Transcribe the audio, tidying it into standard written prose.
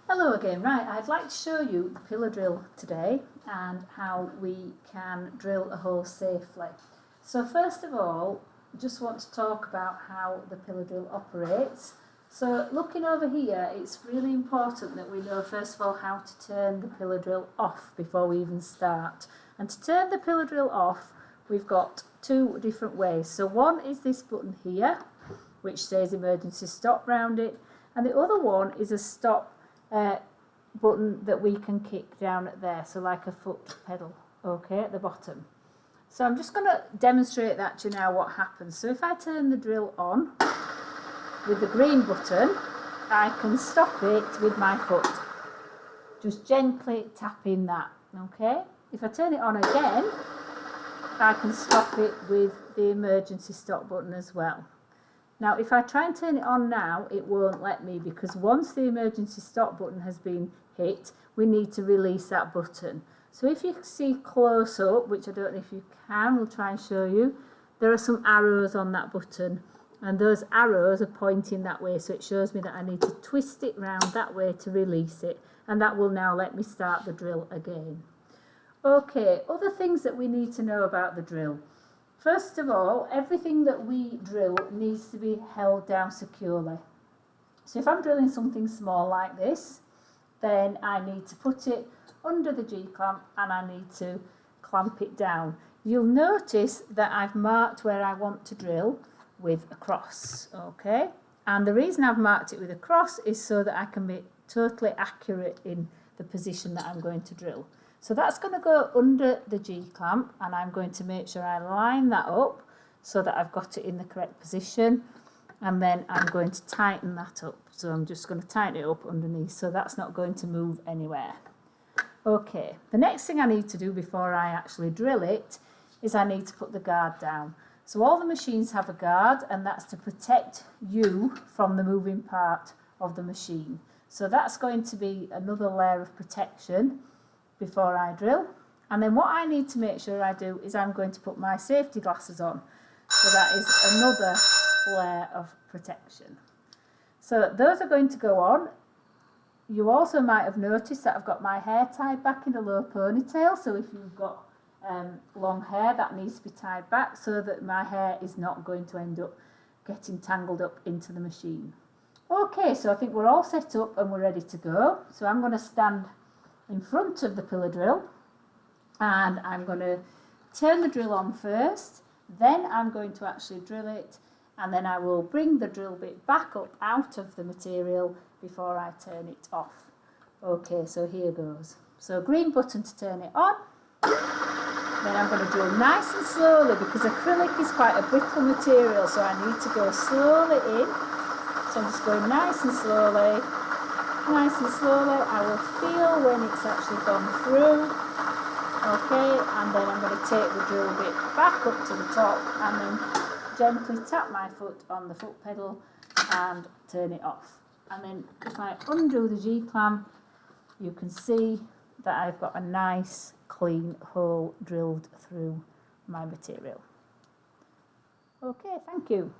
Hello again. Right, I'd like to show you the pillar drill today and how we can drill a hole safely. So first of all, just want to talk about how the pillar drill operates. So looking over here, it's really important that we know first of all how to turn the pillar drill off before we even start. And to turn the pillar drill off, we've got two different ways. So one is this button here, which says emergency stop round it, and the other one is a stop button that we can kick down at there, so like a foot pedal, okay, at the bottom. So I'm just going to demonstrate that to you now what happens. So if I turn the drill on with the green button, I can stop it with my foot, just gently tapping that, okay. If I turn it on again, I can stop it with the emergency stop button as well. Now, if I try and turn it on now, it won't let me, because once the emergency stop button has been hit, we need to release that button. So if you see close up, which I don't know if you can, we'll try and show you, there are some arrows on that button, and those arrows are pointing that way, so it shows me that I need to twist it round that way to release it, and that will now let me start the drill again. Okay, other things that we need to know about the drill. First of all, everything that we drill needs to be held down securely. So if I'm drilling something small like this, then I need to put it under the G-clamp and I need to clamp it down. You'll notice that I've marked where I want to drill with a cross, okay? And the reason I've marked it with a cross is so that I can be totally accurate in the position that I'm going to drill. So that's going to go under the G-clamp, and I'm going to make sure I line that up so that I've got it in the correct position, and then I'm going to tighten that up. So I'm just going to tighten it up underneath so that's not going to move anywhere. Okay, the next thing I need to do before I actually drill it is I need to put the guard down. So all the machines have a guard, and that's to protect you from the moving part of the machine. So that's going to be another layer of protection before I drill. And then what I need to make sure I do is I'm going to put my safety glasses on. So that is another layer of protection. So those are going to go on. You also might have noticed that I've got my hair tied back in a low ponytail. So if you've got long hair, that needs to be tied back so that my hair is not going to end up getting tangled up into the machine. Okay, so I think we're all set up and we're ready to go. So I'm going to stand in front of the pillar drill, and I'm going to turn the drill on first, then I'm going to actually drill it, and then I will bring the drill bit back up out of the material before I turn it off. Okay, so here goes. So green button to turn it on, then I'm going to drill nice and slowly because acrylic is quite a brittle material, so I need to go slowly in. So I'm just going nice and slowly. Nice and slowly, I will feel when it's actually gone through, okay, and then I'm going to take the drill bit back up to the top and then gently tap my foot on the foot pedal and turn it off. And then if I undo the G-clamp, you can see that I've got a nice clean hole drilled through my material. Okay, thank you.